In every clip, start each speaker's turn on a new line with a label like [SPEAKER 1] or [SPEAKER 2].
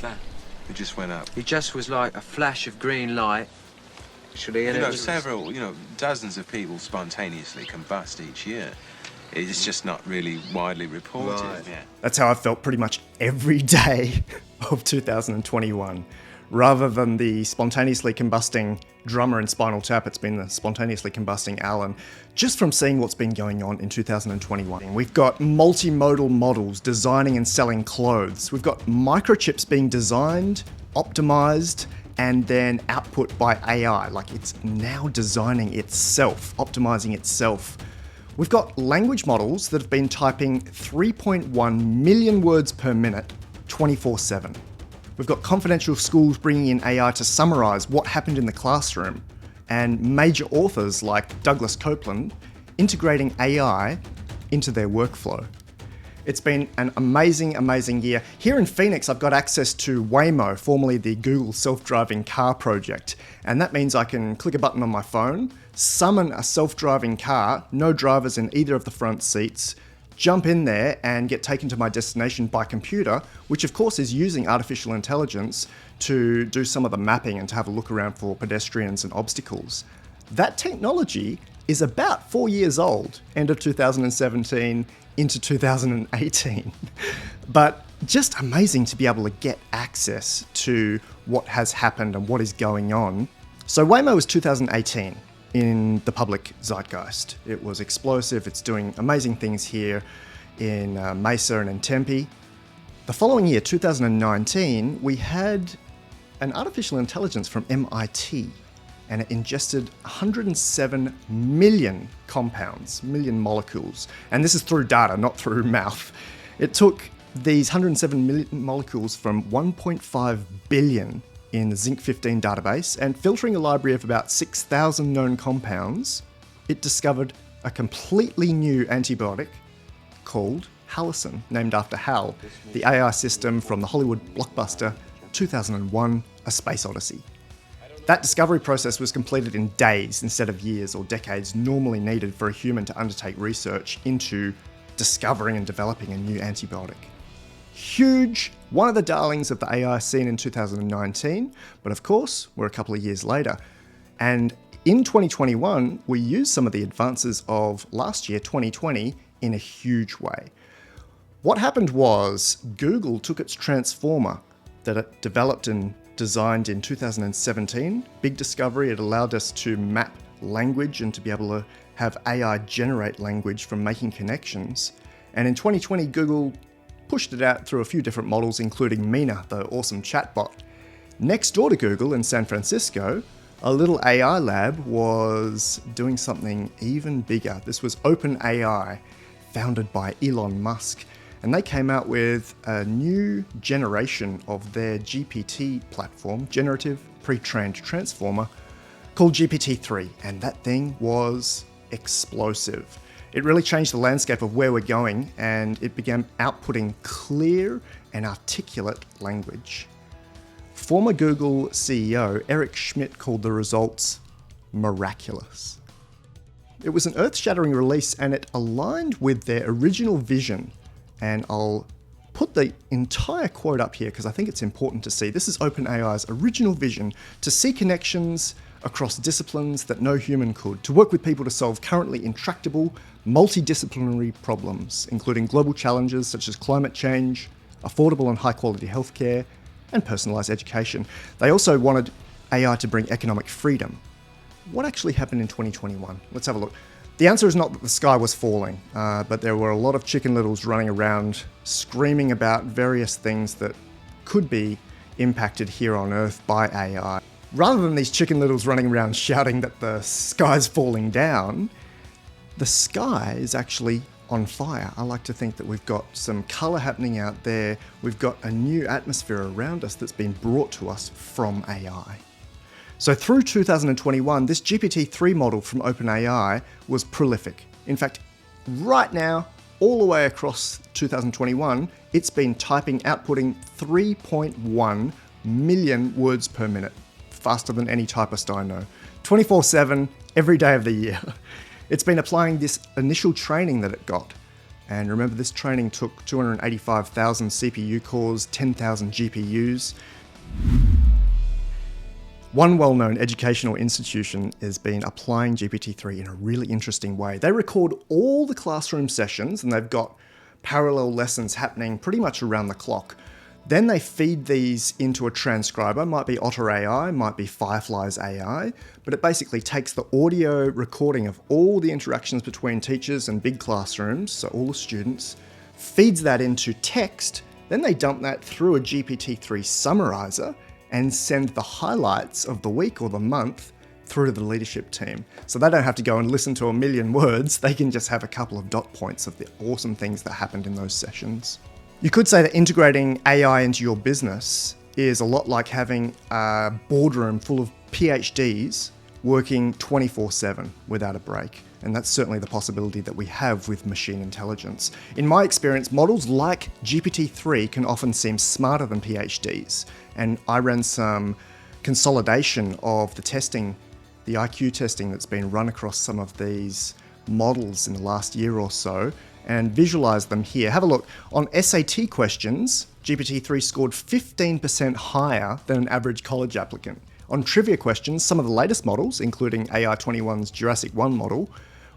[SPEAKER 1] like that?
[SPEAKER 2] It just went up.
[SPEAKER 3] It just was like a flash of green light. Actually, and
[SPEAKER 2] dozens of people spontaneously combust each year. It's just not really widely reported.
[SPEAKER 3] Right.
[SPEAKER 2] Yeah.
[SPEAKER 4] That's how I felt pretty much every day of 2021. Rather than the spontaneously combusting drummer in Spinal Tap, it's been the spontaneously combusting Alan, just from seeing what's been going on in 2021. We've got multimodal models designing and selling clothes. We've got microchips being designed, optimized, and then output by AI. Like, it's now designing itself, optimizing itself. We've got language models that have been typing 3.1 million words per minute, 24/7. We've got confidential schools bringing in AI to summarize what happened in the classroom, and major authors like Douglas Copeland integrating AI into their workflow. It's been an amazing, amazing year. Here in Phoenix, I've got access to Waymo, formerly the Google self-driving car project, and that means I can click a button on my phone, summon a self-driving car, no drivers in either of the front seats, jump in there and get taken to my destination by computer, which of course is using artificial intelligence to do some of the mapping and to have a look around for pedestrians and obstacles. That technology is about 4 years old, end of 2017 into 2018. But just amazing to be able to get access to what has happened and what is going on. So Waymo was 2018. In the public zeitgeist. It was explosive, it's doing amazing things here in Mesa and in Tempe. The following year, 2019, we had an artificial intelligence from MIT, and it ingested 107 million compounds, million molecules. And this is through data, not through mouth. It took these 107 million molecules from 1.5 billion in the Zinc-15 database, and filtering a library of about 6,000 known compounds, it discovered a completely new antibiotic called Halicin, named after Hal, the AI system from the Hollywood blockbuster 2001: A Space Odyssey. That discovery process was completed in days instead of years or decades normally needed for a human to undertake research into discovering and developing a new antibiotic. Huge, one of the darlings of the AI scene in 2019, but of course, we're a couple of years later. And in 2021, we used some of the advances of last year, 2020, in a huge way. What happened was Google took its transformer that it developed and designed in 2017, big discovery. It allowed us to map language and to be able to have AI generate language from making connections. And in 2020, Google pushed it out through a few different models, including Mina, the awesome chatbot. Next door to Google in San Francisco, a little AI lab was doing something even bigger. This was OpenAI, founded by Elon Musk. And they came out with a new generation of their GPT platform, Generative Pre-trained Transformer, called GPT-3. And that thing was explosive. It really changed the landscape of where we're going, and it began outputting clear and articulate language. Former Google CEO Eric Schmidt called the results miraculous. It was an earth-shattering release, and it aligned with their original vision. And I'll put the entire quote up here because I think it's important to see. This is OpenAI's original vision: to see connections across disciplines that no human could, to work with people to solve currently intractable, multidisciplinary problems, including global challenges such as climate change, affordable and high-quality healthcare, and personalised education. They also wanted AI to bring economic freedom. What actually happened in 2021? Let's have a look. The answer is not that the sky was falling, but there were a lot of chicken littles running around screaming about various things that could be impacted here on Earth by AI. Rather than these chicken littles running around shouting that the sky's falling down, the sky is actually on fire. I like to think that we've got some colour happening out there. We've got a new atmosphere around us that's been brought to us from AI. So through 2021, this GPT-3 model from OpenAI was prolific. In fact, right now, all the way across 2021, it's been outputting 3.1 million words per minute, faster than any typist I know, 24/7, every day of the year. It's been applying this initial training that it got And remember, this training took 285,000 CPU cores, 10,000 GPUs. One well-known educational institution has been applying GPT-3 in a really interesting way. They record all the classroom sessions, and they've got parallel lessons happening pretty much around the clock. Then they feed these into a transcriber, might be Otter AI, might be Firefly's AI, but it basically takes the audio recording of all the interactions between teachers and big classrooms, so all the students, feeds that into text, then they dump that through a GPT-3 summarizer and send the highlights of the week or the month through to the leadership team. So they don't have to go and listen to a million words, they can just have a couple of dot points of the awesome things that happened in those sessions. You could say that integrating AI into your business is a lot like having a boardroom full of PhDs working 24/7 without a break. And that's certainly the possibility that we have with machine intelligence. In my experience, models like GPT-3 can often seem smarter than PhDs. And I ran some consolidation of the testing, the IQ testing that's been run across some of these models in the last year or so, and visualize them here. Have a look. On SAT questions, GPT-3 scored 15% higher than an average college applicant. On trivia questions, some of the latest models, including AI21's Jurassic 1 model,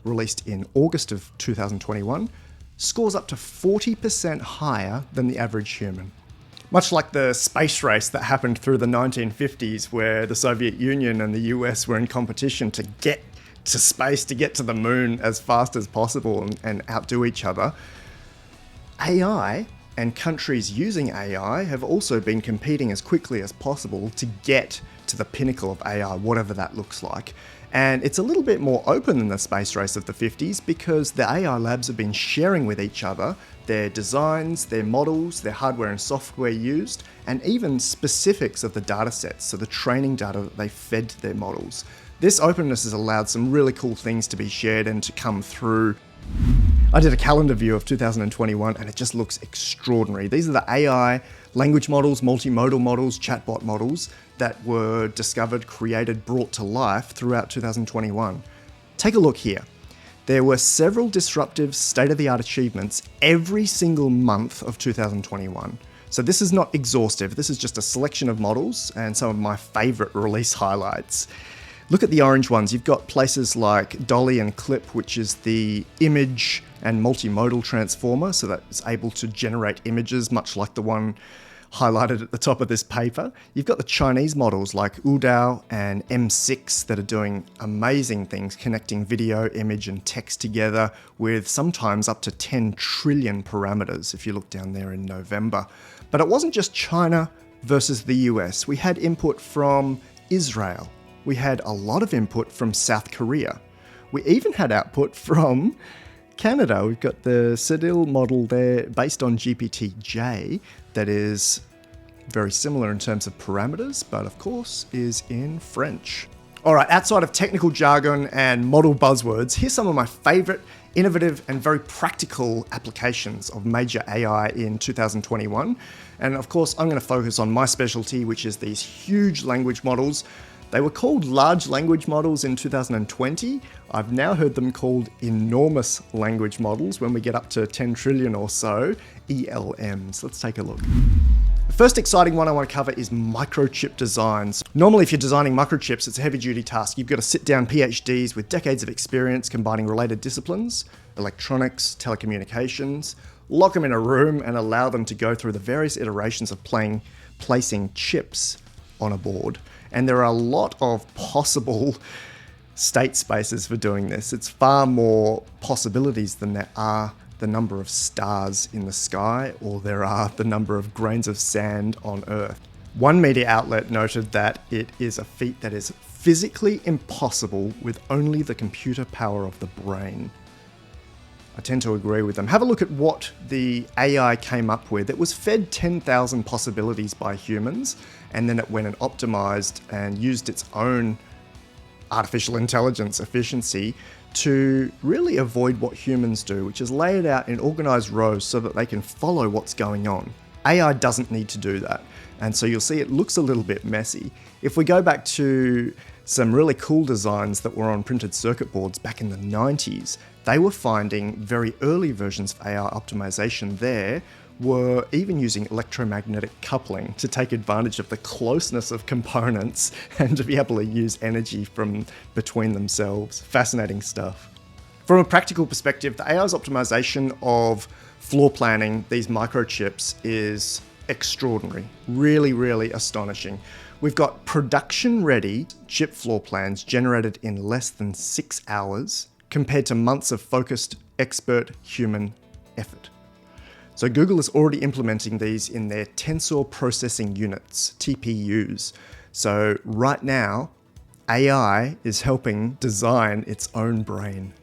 [SPEAKER 4] released in August of 2021, scores up to 40% higher than the average human. Much like the space race that happened through the 1950s, where the Soviet Union and the US were in competition to get to space, to get to the moon as fast as possible and outdo each other, AI and countries using AI have also been competing as quickly as possible to get to the pinnacle of AI, whatever that looks like. And it's a little bit more open than the space race of the 50s because the AI labs have been sharing with each other their designs, their models, their hardware and software used, and even specifics of the data sets, so the training data that they fed to their models. This openness has allowed some really cool things to be shared and to come through. I did a calendar view of 2021 and it just looks extraordinary. These are the AI language models, multimodal models, chatbot models that were discovered, created, brought to life throughout 2021. Take a look here. There were several disruptive state-of-the-art achievements every single month of 2021. So this is not exhaustive. This is just a selection of models and some of my favorite release highlights. Look at the orange ones. You've got places like Dolly and Clip, which is the image and multimodal transformer, so that's able to generate images, much like the one highlighted at the top of this paper. You've got the Chinese models like Udao and M6 that are doing amazing things, connecting video, image, and text together with sometimes up to 10 trillion parameters, if you look down there in November. But it wasn't just China versus the US. We had input from Israel. We had a lot of input from South Korea. We even had output from Canada. We've got the Cedil model there based on GPT-J that is very similar in terms of parameters, but of course is in French. All right, outside of technical jargon and model buzzwords, here's some of my favorite innovative and very practical applications of major AI in 2021. And of course, I'm going to focus on my specialty, which is these huge language models. They were called large language models in 2020. I've now heard them called enormous language models when we get up to 10 trillion or so, ELMs. Let's take a look. The first exciting one I want to cover is microchip designs. Normally, if you're designing microchips, it's a heavy-duty task. You've got to sit down PhDs with decades of experience combining related disciplines, electronics, telecommunications, lock them in a room and allow them to go through the various iterations of placing chips on a board. And there are a lot of possible state spaces for doing this. It's far more possibilities than there are the number of stars in the sky or there are the number of grains of sand on Earth. One media outlet noted that it is a feat that is physically impossible with only the computer power of the brain. I tend to agree with them. Have a look at what the AI came up with. It was fed 10,000 possibilities by humans, and then it went and optimized and used its own artificial intelligence efficiency to really avoid what humans do, which is lay it out in organized rows so that they can follow what's going on. AI doesn't need to do that. And so you'll see it looks a little bit messy. If we go back to some really cool designs that were on printed circuit boards back in the 90s, they were finding very early versions of AI optimization there were even using electromagnetic coupling to take advantage of the closeness of components and to be able to use energy from between themselves. Fascinating stuff. From a practical perspective, the AI's optimization of floor planning these microchips is extraordinary. Really, really astonishing. We've got production-ready chip floor plans generated in less than 6 hours compared to months of focused, expert human effort. So Google is already implementing these in their tensor processing units, TPUs. So right now, AI is helping design its own brain.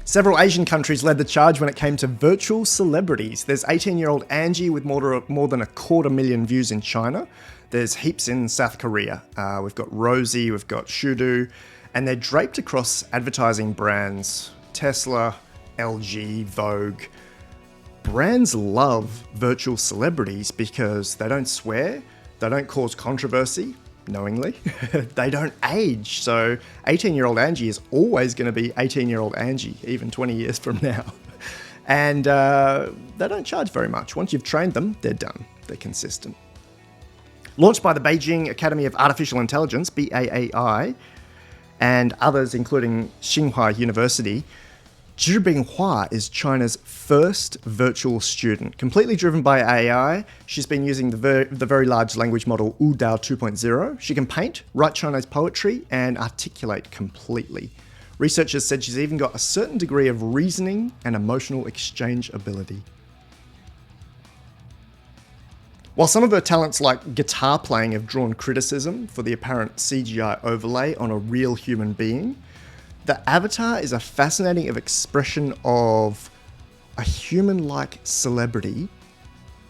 [SPEAKER 4] Several Asian countries led the charge when it came to virtual celebrities. There's 18-year-old Angie with more than 250,000 views in China. There's heaps in South Korea. We've got Rosie, we've got Shudu, and they're draped across advertising brands, Tesla, LG, Vogue. Brands love virtual celebrities because they don't swear, they don't cause controversy, knowingly, they don't age. So 18-year-old Angie is always going to be 18-year-old Angie, even 20 years from now. And they don't charge very much. Once you've trained them, they're done. They're consistent. Launched by the Beijing Academy of Artificial Intelligence, BAAI, and others, including Tsinghua University, Zhibing Hua is China's first virtual student. Completely driven by AI, she's been using the very large language model Udao 2.0. She can paint, write Chinese poetry, and articulate completely. Researchers said she's even got a certain degree of reasoning and emotional exchange ability. While some of her talents like guitar playing have drawn criticism for the apparent CGI overlay on a real human being, the avatar is a fascinating expression of a human-like celebrity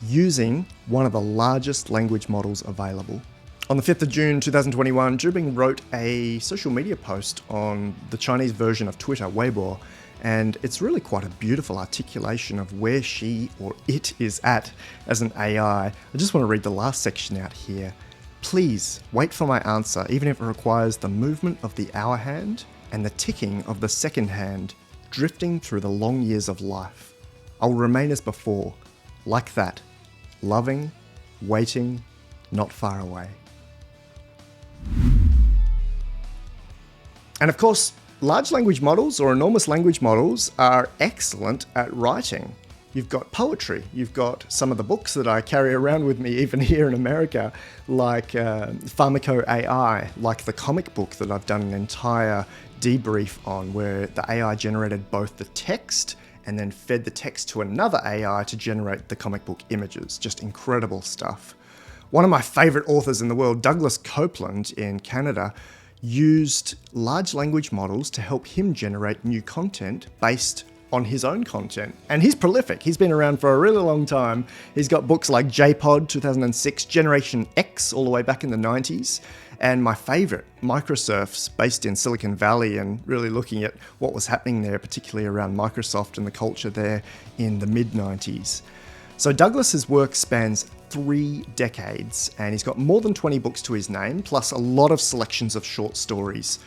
[SPEAKER 4] using one of the largest language models available. On the 5th of June 2021, Zhibing wrote a social media post on the Chinese version of Twitter, Weibo, and it's really quite a beautiful articulation of where she or it is at as an AI. I just want to read the last section out here. Please wait for my answer, even if it requires the movement of the hour hand and the ticking of the second hand, drifting through the long years of life. I'll remain as before, like that, loving, waiting, not far away. And of course, large language models or enormous language models are excellent at writing. You've got poetry, you've got some of the books that I carry around with me even here in America, like Pharmaco AI, like the comic book that I've done an entire debrief on, where the AI generated both the text and then fed the text to another AI to generate the comic book images. Just incredible stuff. One of my favorite authors in the world, Douglas Copeland in Canada, used large language models to help him generate new content based on his own content. And he's prolific. He's been around for a really long time. He's got books like JPod 2006, Generation X all the way back in the 90s, and my favorite, Microsurfs, based in Silicon Valley, and really looking at what was happening there, particularly around Microsoft and the culture there in the mid-90s. So Douglas's work spans 3 decades, and he's got more than 20 books to his name, plus a lot of selections of short stories.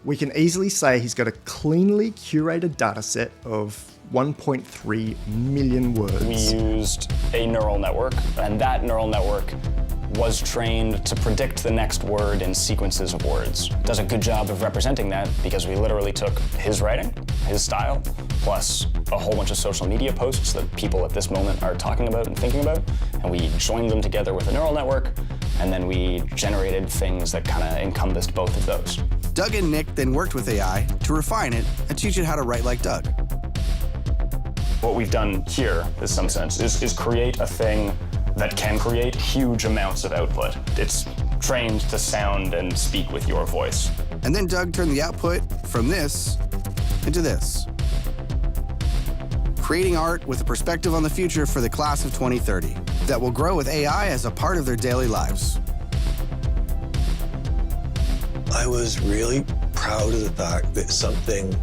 [SPEAKER 4] We can easily say he's got a cleanly curated dataset of 1.3 million words.
[SPEAKER 1] We used a neural network, and that neural network was trained to predict the next word in sequences of words. It does a good job of representing that because we literally took his writing, his style, plus a whole bunch of social media posts that people at this moment are talking about and thinking about, and we joined them together with a neural network, and then we generated things that kind of encompassed both of those.
[SPEAKER 5] Doug and Nick then worked with AI to refine it and teach it how to write like Doug.
[SPEAKER 1] What we've done here, in some sense, is create a thing that can create huge amounts of output. It's trained to sound and speak with your voice.
[SPEAKER 5] And then Doug turned the output from this into this, creating art with a perspective on the future for the class of 2030 that will grow with AI as a part of their daily lives.
[SPEAKER 6] I was really proud of the fact that something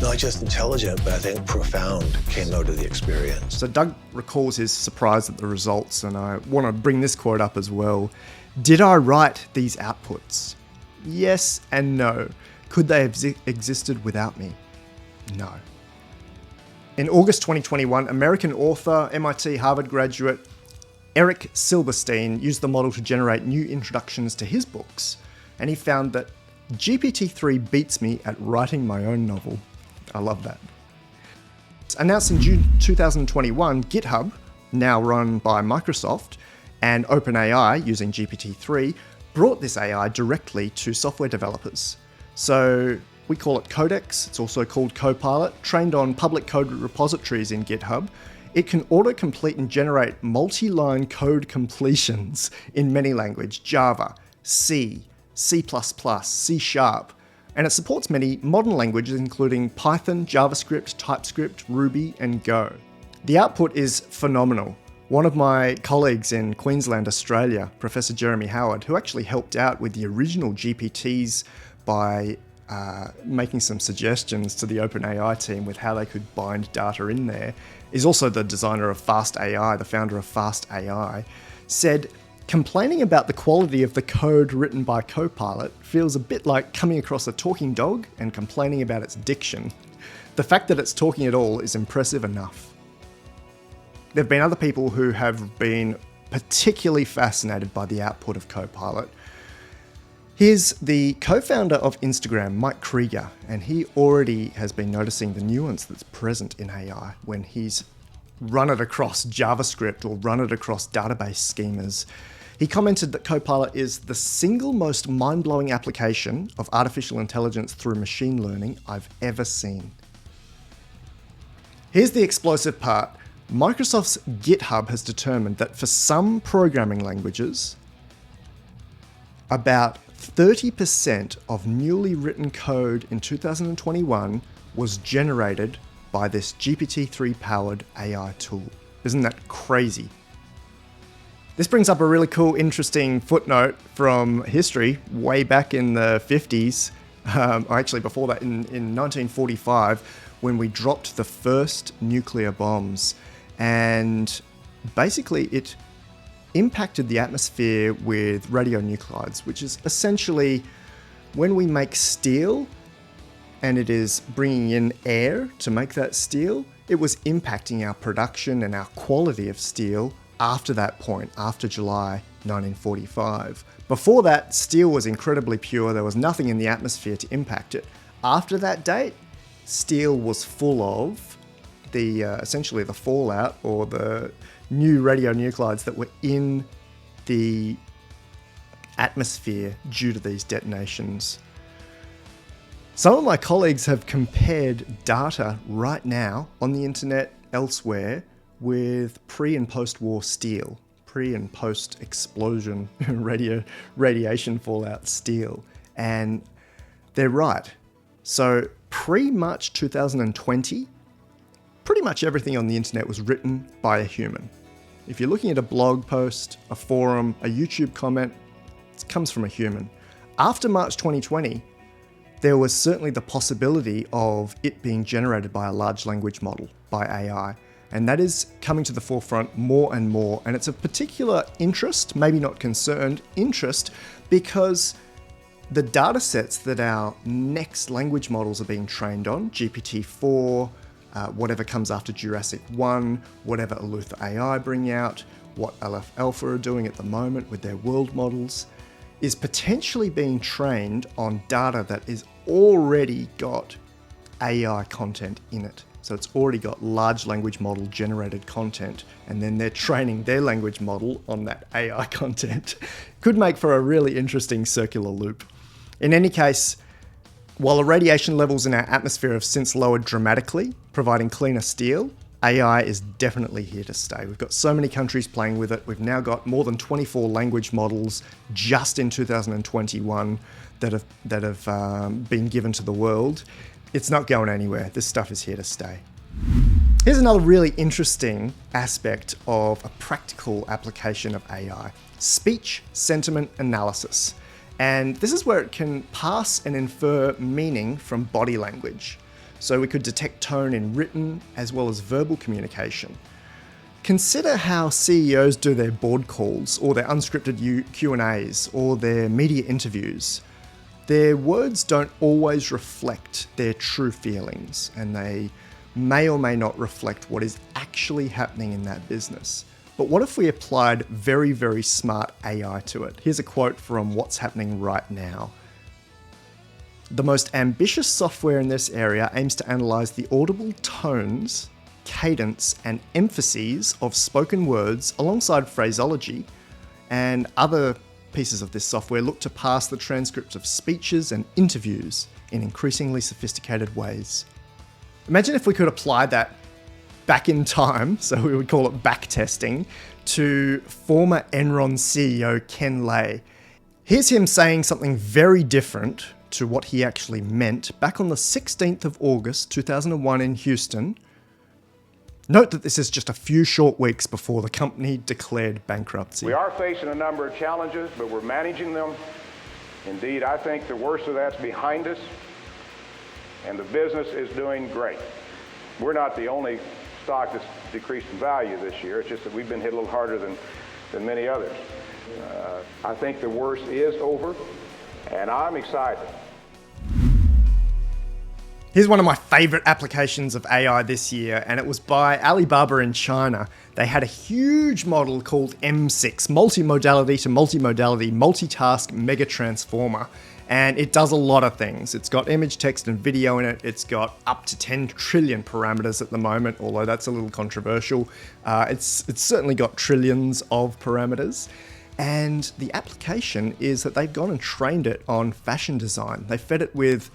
[SPEAKER 6] not just intelligent, but I think profound came out of the experience.
[SPEAKER 4] So Doug recalls his surprise at the results, and I want to bring this quote up as well. Did I write these outputs? Yes and no. Could they have existed without me? No. In August 2021, American author, MIT Harvard graduate Eric Silberstein used the model to generate new introductions to his books, and he found that GPT-3 beats me at writing my own novel. I love that. Announced in June 2021, GitHub, now run by Microsoft, and OpenAI using GPT-3, brought this AI directly to software developers. So we call it Codex, it's also called Copilot, trained on public code repositories in GitHub. It can autocomplete and generate multi-line code completions in many languages: Java, C, C++, C#, and it supports many modern languages including Python, JavaScript, TypeScript, Ruby, and Go. The output is phenomenal. One of my colleagues in Queensland, Australia, Professor Jeremy Howard, who actually helped out with the original GPTs by making some suggestions to the OpenAI team with how they could bind data in there, is also the designer of Fast AI, the founder of Fast AI, said, complaining about the quality of the code written by Copilot feels a bit like coming across a talking dog and complaining about its diction. The fact that it's talking at all is impressive enough. There have been other people who have been particularly fascinated by the output of Copilot. Here's the co-founder of Instagram, Mike Krieger, and he already has been noticing the nuance that's present in AI when he's run it across JavaScript or run it across database schemas. He commented that Copilot is the single most mind-blowing application of artificial intelligence through machine learning I've ever seen. Here's the explosive part. Microsoft's GitHub has determined that for some programming languages, about 30% of newly written code in 2021 was generated by this GPT-3-powered AI tool. Isn't that crazy? This brings up a really cool, interesting footnote from history way back in the 50s, or actually before that, in 1945, when we dropped the first nuclear bombs. And basically it impacted the atmosphere with radionuclides, which is essentially when we make steel and it is bringing in air to make that steel, it was impacting our production and our quality of steel after that point, after July 1945. Before that, steel was incredibly pure. There was nothing in the atmosphere to impact it. After that date, steel was full of the essentially the fallout or the new radionuclides that were in the atmosphere due to these detonations. Some of my colleagues have compared data right now on the internet elsewhere with pre- and post-war steel, pre- and post-explosion radiation fallout steel, and they're right. So pre-March 2020, pretty much everything on the internet was written by a human. If you're looking at a blog post, a forum, a YouTube comment, it comes from a human. After March 2020, there was certainly the possibility of it being generated by a large language model, by AI. And that is coming to the forefront more and more. And it's of particular interest, maybe not concerned, interest, because the data sets that our next language models are being trained on, GPT-4, whatever comes after Jurassic 1, whatever aleph-alpha bring out, what aleph-alpha are doing at the moment with their world models, is potentially being trained on data that is already got AI content in it. So it's already got large language model generated content, and then they're training their language model on that AI content. Could make for a really interesting circular loop. In any case, while the radiation levels in our atmosphere have since lowered dramatically, providing cleaner steel, AI is definitely here to stay. We've got so many countries playing with it. We've now got more than 24 language models just in 2021 that have been given to the world. It's not going anywhere. This stuff is here to stay. Here's another really interesting aspect of a practical application of AI: speech sentiment analysis. And this is where it can pass and infer meaning from body language. So we could detect tone in written as well as verbal communication. Consider how CEOs do their board calls or their unscripted Q&As or their media interviews. their words don't always reflect their true feelings, and they may or may not reflect what is actually happening in that business. But what if we applied very, very smart AI to it? Here's a quote from What's Happening Right Now. The most ambitious software in this area aims to analyze the audible tones, cadence, and emphases of spoken words alongside phraseology, and other pieces of this software look to parse the transcripts of speeches and interviews in increasingly sophisticated ways. Imagine if we could apply that back in time, so we would call it backtesting, to former Enron CEO Ken Lay. Here's him saying something very different to what he actually meant back on the 16th of August 2001 in Houston. Note that this is just a few short weeks before the company declared bankruptcy.
[SPEAKER 7] We are facing a number of challenges, but we're managing them. Indeed, I think the worst of that's behind us, and the business is doing great. We're not the only stock that's decreased in value this year. It's just that we've been hit a little harder than many others. I think the worst is over, and I'm excited.
[SPEAKER 4] Here's one of my favorite applications of AI this year, and it was by Alibaba in China. They had a huge model called M6, multimodality to multimodality, multitask mega transformer. And it does a lot of things. It's got image, text, and video in it. It's got up to 10 trillion parameters at the moment, although that's a little controversial. It's certainly got trillions of parameters. And the application is that they've gone and trained it on fashion design. They fed it with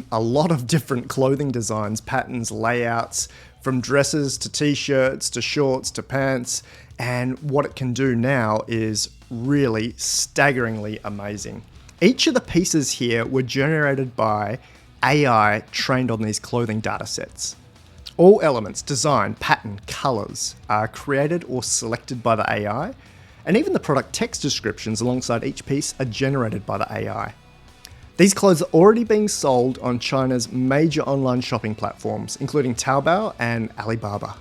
[SPEAKER 4] a lot of different clothing designs, patterns, layouts, from dresses to t-shirts to shorts to pants. And what it can do now is really staggeringly amazing. Each of the pieces here were generated by AI trained on these clothing data sets. All elements, design, pattern, colors are created or selected by the AI, and even the product text descriptions alongside each piece are generated by the AI. These clothes are already being sold on China's major online shopping platforms, including Taobao and Alibaba.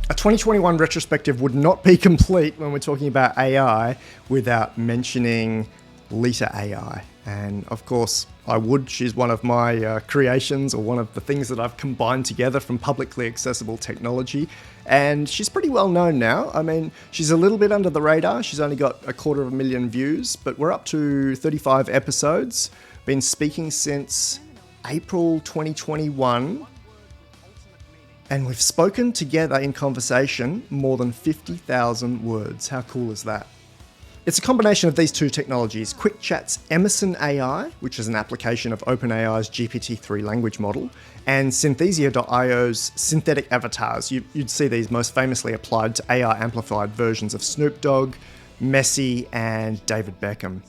[SPEAKER 4] A 2021 retrospective would not be complete when we're talking about AI without mentioning Lita AI. And of course, I would. She's one of my creations, or one of the things that I've combined together from publicly accessible technology. And she's pretty well known now. I mean, she's a little bit under the radar. She's only got 250,000 views, but we're up to 35 episodes. Been speaking since April 2021. And we've spoken together in conversation more than 50,000 words. How cool is that? It's a combination of these two technologies, QuickChat's Emerson AI, which is an application of OpenAI's GPT-3 language model, and Synthesia.io's synthetic avatars. You'd see these most famously applied to AI-amplified versions of Snoop Dogg, Messi, and David Beckham.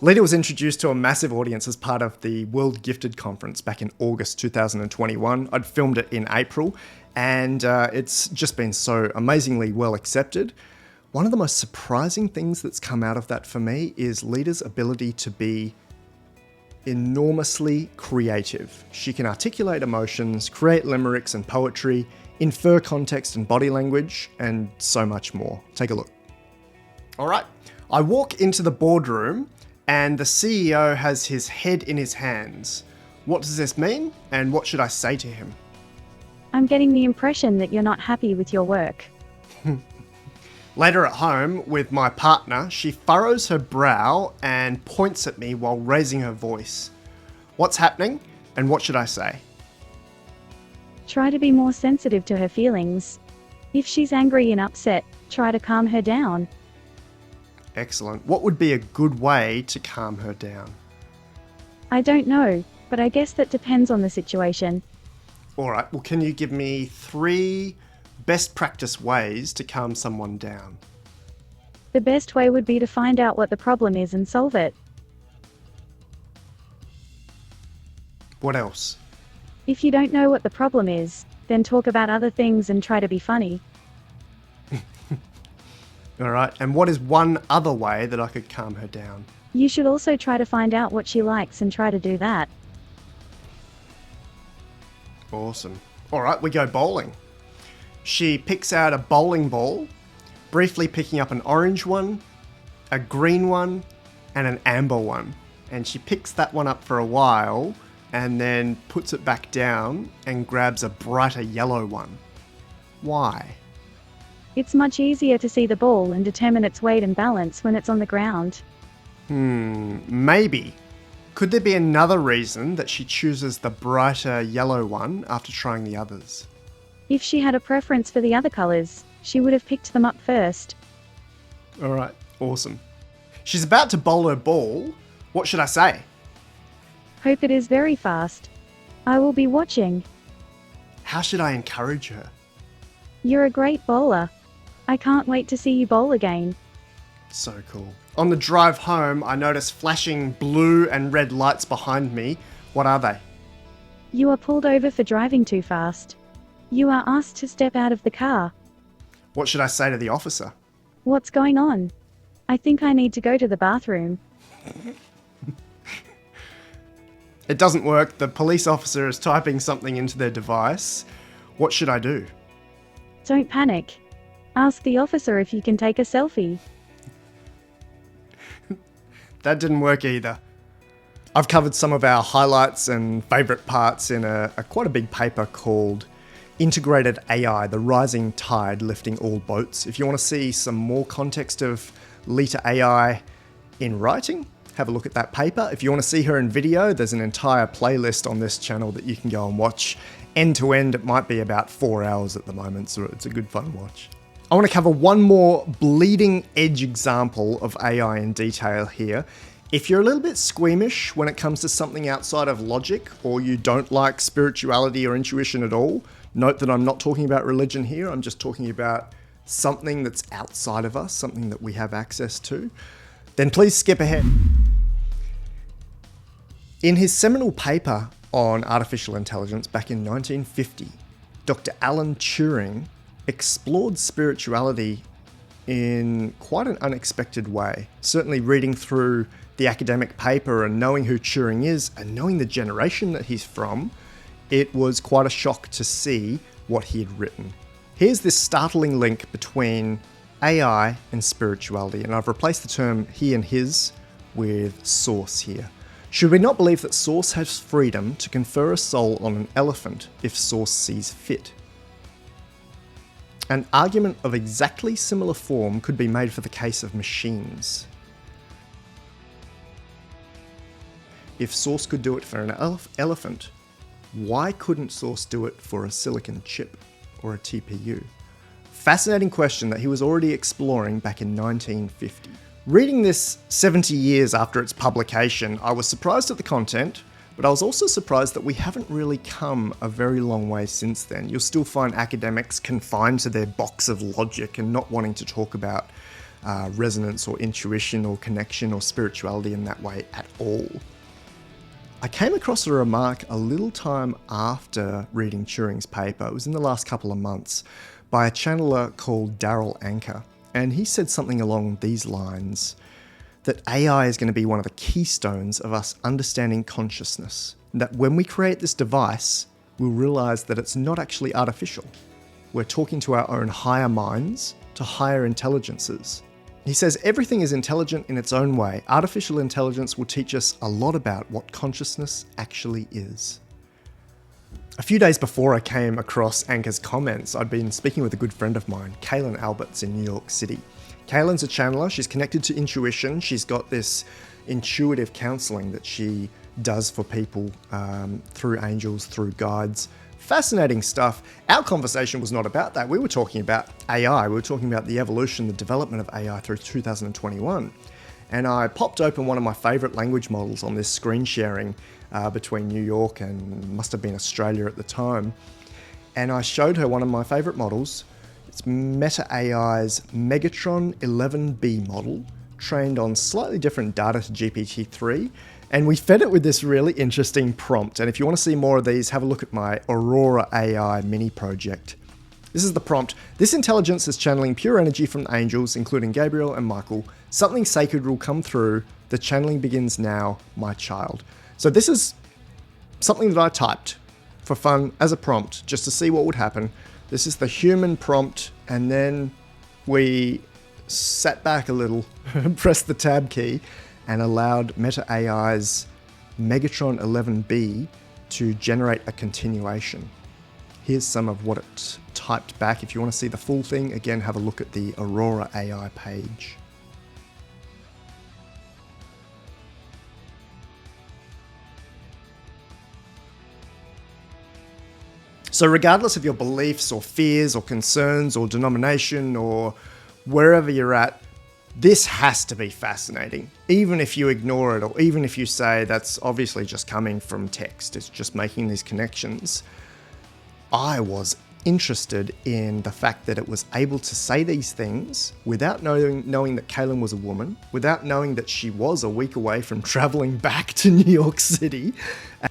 [SPEAKER 4] Lita was introduced to a massive audience as part of the World Gifted Conference back in August 2021. I'd filmed it in April, and it's just been so amazingly well accepted. One of the most surprising things that's come out of that for me is Lita's ability to be enormously creative. She can articulate emotions, create limericks and poetry, infer context and body language, and so much more. Take a look. All right, I walk into the boardroom and the CEO has his head in his hands. What does this mean, and what should I say to him?
[SPEAKER 8] I'm getting the impression that you're not happy with your work.
[SPEAKER 4] Later at home with my partner, she furrows her brow and points at me while raising her voice. What's happening, and what should I say?
[SPEAKER 8] Try to be more sensitive to her feelings. If she's angry and upset, try to calm her down.
[SPEAKER 4] Excellent. What would be a good way to calm her down?
[SPEAKER 8] I don't know, but I guess that depends on the situation.
[SPEAKER 4] All right, well, can you give me 3 best practice ways to calm someone down?
[SPEAKER 8] The best way would be to find out what the problem is and solve it.
[SPEAKER 4] What else?
[SPEAKER 8] If you don't know what the problem is, then talk about other things and try to be funny.
[SPEAKER 4] All right, and what is one other way that I could calm her down?
[SPEAKER 8] You should also try to find out what she likes and try to do that.
[SPEAKER 4] Awesome. All right, we go bowling. She picks out a bowling ball, briefly picking up an orange one, a green one, and an amber one. And she picks that one up for a while and then puts it back down and grabs a brighter yellow one. Why?
[SPEAKER 8] It's much easier to see the ball and determine its weight and balance when it's on the ground.
[SPEAKER 4] Maybe. Could there be another reason that she chooses the brighter yellow one after trying the others?
[SPEAKER 8] If she had a preference for the other colors, she would have picked them up first.
[SPEAKER 4] Alright, awesome. She's about to bowl her ball. What should I say?
[SPEAKER 8] Hope it is very fast. I will be watching.
[SPEAKER 4] How should I encourage her?
[SPEAKER 8] You're a great bowler. I can't wait to see you bowl again.
[SPEAKER 4] So cool. On the drive home, I notice flashing blue and red lights behind me. What are they?
[SPEAKER 8] You are pulled over for driving too fast. You are asked to step out of the car.
[SPEAKER 4] What should I say to the officer?
[SPEAKER 8] What's going on? I think I need to go to the bathroom.
[SPEAKER 4] It doesn't work. The police officer is typing something into their device. What should I do?
[SPEAKER 8] Don't panic. Ask the officer if you can take a selfie.
[SPEAKER 4] That didn't work either. I've covered some of our highlights and favourite parts in a quite a big paper called Integrated AI, the Rising Tide Lifting All Boats. If you want to see some more context of Lita AI in writing, have a look at that paper. If you want to see her in video, there's an entire playlist on this channel that you can go and watch end to end. It might be about 4 hours at the moment, so it's a good fun watch. I want to cover one more bleeding edge example of AI in detail here. If you're a little bit squeamish when it comes to something outside of logic, or you don't like spirituality or intuition at all, note that I'm not talking about religion here. I'm just talking about something that's outside of us, something that we have access to. Then please skip ahead. In his seminal paper on artificial intelligence back in 1950, Dr. Alan Turing explored spirituality in quite an unexpected way. Certainly reading through the academic paper and knowing who Turing is and knowing the generation that he's from, it was quite a shock to see what he had written. Here's this startling link between AI and spirituality, and I've replaced the term he and his with source here. Should we not believe that source has freedom to confer a soul on an elephant if source sees fit? An argument of exactly similar form could be made for the case of machines. If source could do it for an elephant, why couldn't source do it for a silicon chip or a TPU? Fascinating question that he was already exploring back in 1950. Reading this 70 years after its publication, I was surprised at the content, but I was also surprised that we haven't really come a very long way since then. You'll still find academics confined to their box of logic and not wanting to talk about resonance or intuition or connection or spirituality in that way at all. I came across a remark a little time after reading Turing's paper, it was in the last couple of months, by a channeler called Daryl Anker, and he said something along these lines, that AI is going to be one of the keystones of us understanding consciousness. That when we create this device, we'll realize that it's not actually artificial. We're talking to our own higher minds, to higher intelligences. He says everything is intelligent in its own way. Artificial intelligence will teach us a lot about what consciousness actually is. A few days before I came across Anker's comments, I'd been speaking with a good friend of mine, Kaylin Alberts in New York City. Kaylin's a channeler, she's connected to intuition, she's got this intuitive counselling that she does for people through angels, through guides. Fascinating stuff. Our conversation was not about that. We were talking about AI, we were talking about the evolution, the development of AI through 2021. And I popped open one of my favourite language models on this screen sharing between New York and must have been Australia at the time. And I showed her one of my favourite models. It's Meta AI's Megatron 11B model, trained on slightly different data to GPT-3, and we fed it with this really interesting prompt. And if you want to see more of these, have a look at my Aurora AI mini project. This is the prompt. This intelligence is channeling pure energy from the angels, including Gabriel and Michael. Something sacred will come through. The channeling begins now, my child. So this is something that I typed for fun as a prompt, just to see what would happen. This is the human prompt, and then we sat back a little, pressed the tab key, and allowed Meta AI's Megatron 11B to generate a continuation. Here's some of what it typed back. If you want to see the full thing, again, have a look at the Aurora AI page. So regardless of your beliefs or fears or concerns or denomination or wherever you're at, this has to be fascinating. Even if you ignore it, or even if you say that's obviously just coming from text, it's just making these connections. I was interested in the fact that it was able to say these things without knowing that Kaylin was a woman, without knowing that she was a week away from traveling back to New York City,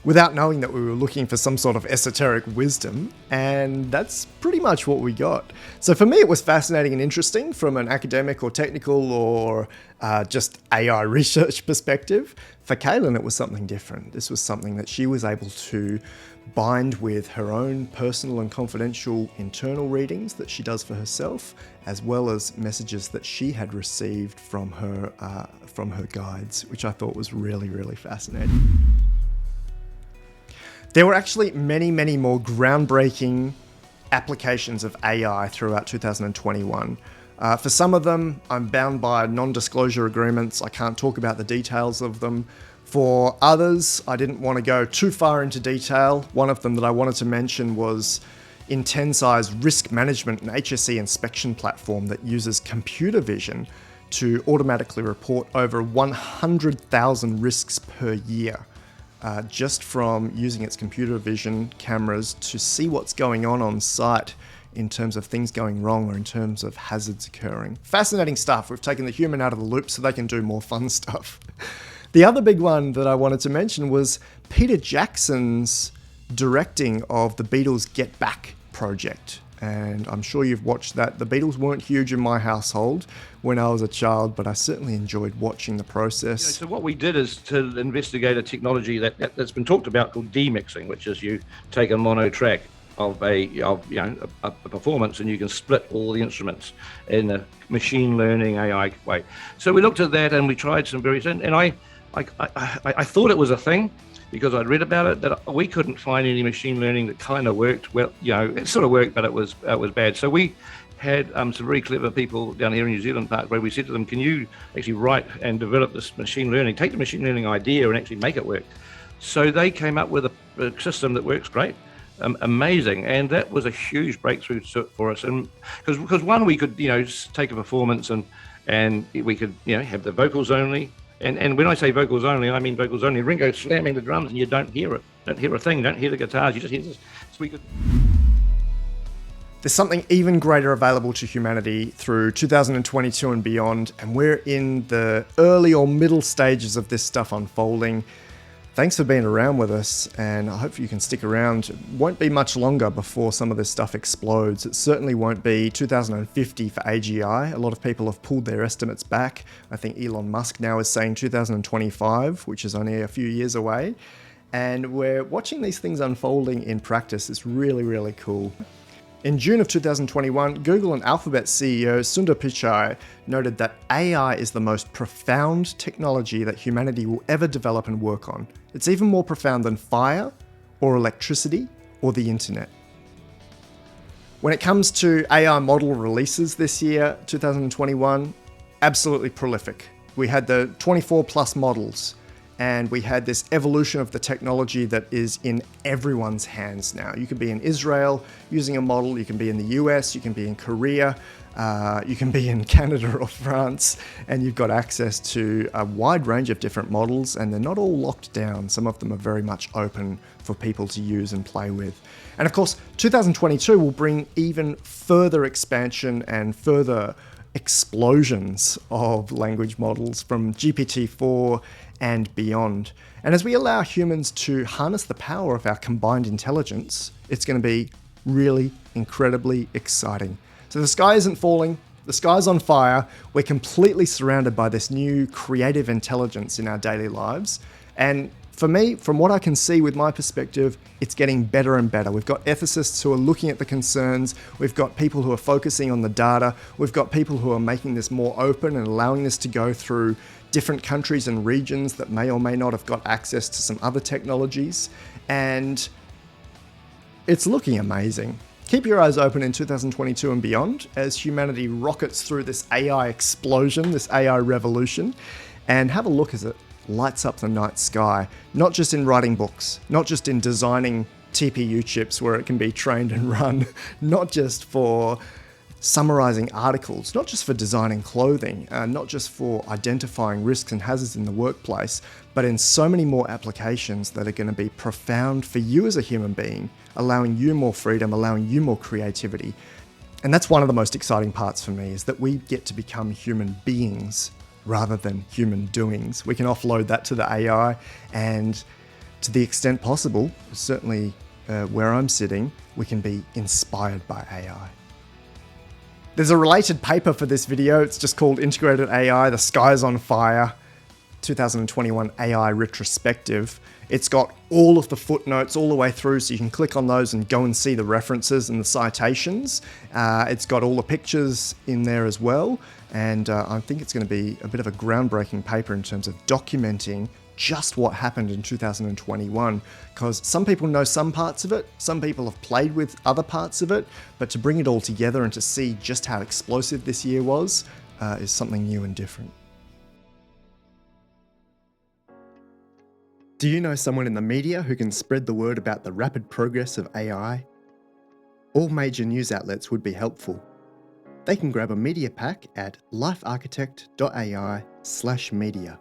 [SPEAKER 4] without knowing that we were looking for some sort of esoteric wisdom, and that's pretty much what we got. So for me, it was fascinating and interesting from an academic or technical or just AI research perspective. For Kaylin, it was something different. This was something that she was able to bind with her own personal and confidential internal readings that she does for herself, as well as messages that she had received from her guides, which I thought was really, really fascinating. There were actually many, many more groundbreaking applications of AI throughout 2021. For some of them, I'm bound by non-disclosure agreements. I can't talk about the details of them. For others, I didn't want to go too far into detail. One of them that I wanted to mention was Intensai's risk management and HSE inspection platform that uses computer vision to automatically report over 100,000 risks per year, just from using its computer vision cameras to see what's going on site in terms of things going wrong or in terms of hazards occurring. Fascinating stuff. We've taken the human out of the loop so they can do more fun stuff. The other big one that I wanted to mention was Peter Jackson's directing of the Beatles' Get Back project. And I'm sure you've watched that. The Beatles weren't huge in my household when I was a child, but I certainly enjoyed watching the process.
[SPEAKER 9] So what we did is to investigate a technology that's been talked about called demixing, which is you take a mono track of a performance and you can split all the instruments in a machine learning AI way. So we looked at that and we tried some various, and I thought it was a thing because I'd read about it, that we couldn't find any machine learning that kind of worked. Well, it sort of worked, but it was bad. So we had some very clever people down here in New Zealand Park where we said to them, can you actually write and develop this machine learning, take the machine learning idea and actually make it work? So they came up with a system that works great. Amazing, and that was a huge breakthrough for us. And because one, we could take a performance and we could have the vocals only. And when I say vocals only, I mean vocals only. Ringo slamming the drums, and you don't hear it, don't hear a thing, don't hear the guitars. You just hear this. So we could.
[SPEAKER 4] There's something even greater available to humanity through 2022 and beyond, and we're in the early or middle stages of this stuff unfolding. Thanks for being around with us, and I hope you can stick around. It won't be much longer before some of this stuff explodes. It certainly won't be 2050 for AGI. A lot of people have pulled their estimates back. I think Elon Musk now is saying 2025, which is only a few years away. And we're watching these things unfolding in practice. It's really, really cool. In June of 2021, Google and Alphabet CEO Sundar Pichai noted that AI is the most profound technology that humanity will ever develop and work on. It's even more profound than fire, or electricity, or the internet. When it comes to AI model releases this year, 2021, absolutely prolific. We had the 24 plus models, and we had this evolution of the technology that is in everyone's hands now. You can be in Israel using a model, you can be in the US, you can be in Korea, you can be in Canada or France, and you've got access to a wide range of different models, and they're not all locked down. Some of them are very much open for people to use and play with. And of course, 2022 will bring even further expansion and further explosions of language models from GPT-4 and beyond. And as we allow humans to harness the power of our combined intelligence, it's going to be really incredibly exciting. So the sky isn't falling, the sky's on fire. We're completely surrounded by this new creative intelligence in our daily lives. And for me, from what I can see with my perspective, it's getting better and better. We've got ethicists who are looking at the concerns. We've got people who are focusing on the data. We've got people who are making this more open and allowing this to go through different countries and regions that may or may not have got access to some other technologies, and it's looking amazing. Keep your eyes open in 2022 and beyond as humanity rockets through this AI explosion, this AI revolution, and have a look as it lights up the night sky, not just in writing books, not just in designing TPU chips where it can be trained and run, not just for summarizing articles, not just for designing clothing, not just for identifying risks and hazards in the workplace, but in so many more applications that are going to be profound for you as a human being, allowing you more freedom, allowing you more creativity. And that's one of the most exciting parts for me, is that we get to become human beings rather than human doings. We can offload that to the AI, and to the extent possible, certainly where I'm sitting, we can be inspired by AI. There's a related paper for this video. It's just called Integrated AI, The Sky's on Fire, 2021 AI Retrospective. It's got all of the footnotes all the way through, so you can click on those and go and see the references and the citations. It's got all the pictures in there as well, and I think it's going to be a bit of a groundbreaking paper in terms of documenting just what happened in 2021, because some people know some parts of it, some people have played with other parts of it, but to bring it all together and to see just how explosive this year was is something new and different. Do you know someone in the media who can spread the word about the rapid progress of AI? All major news outlets would be helpful. They can grab a media pack at lifearchitect.ai/media.